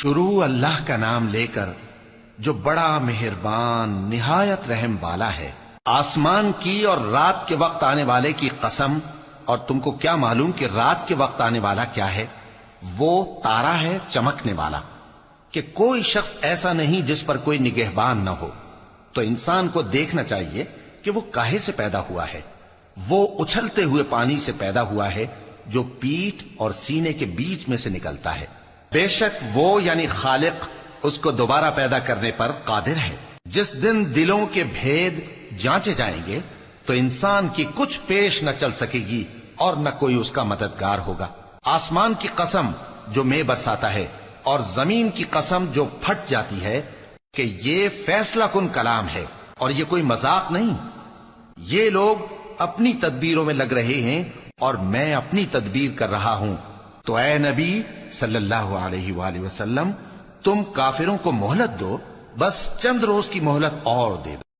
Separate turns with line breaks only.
شروع اللہ کا نام لے کر جو بڑا مہربان نہایت رحم والا ہے۔ آسمان کی اور رات کے وقت آنے والے کی قسم، اور تم کو کیا معلوم کہ رات کے وقت آنے والا کیا ہے؟ وہ تارا ہے چمکنے والا، کہ کوئی شخص ایسا نہیں جس پر کوئی نگہبان نہ ہو۔ تو انسان کو دیکھنا چاہیے کہ وہ کاہے سے پیدا ہوا ہے۔ وہ اچھلتے ہوئے پانی سے پیدا ہوا ہے جو پیٹھ اور سینے کے بیچ میں سے نکلتا ہے۔ بے شک وہ یعنی خالق اس کو دوبارہ پیدا کرنے پر قادر ہے۔ جس دن دلوں کے بھید جانچے جائیں گے تو انسان کی کچھ پیش نہ چل سکے گی اور نہ کوئی اس کا مددگار ہوگا۔ آسمان کی قسم جو مے برساتا ہے، اور زمین کی قسم جو پھٹ جاتی ہے، کہ یہ فیصلہ کن کلام ہے اور یہ کوئی مذاق نہیں۔ یہ لوگ اپنی تدبیروں میں لگ رہے ہیں اور میں اپنی تدبیر کر رہا ہوں۔ تو اے نبی صلی اللہ علیہ وآلہ وسلم، تم کافروں کو مہلت دو، بس چند روز کی مہلت اور دے دو۔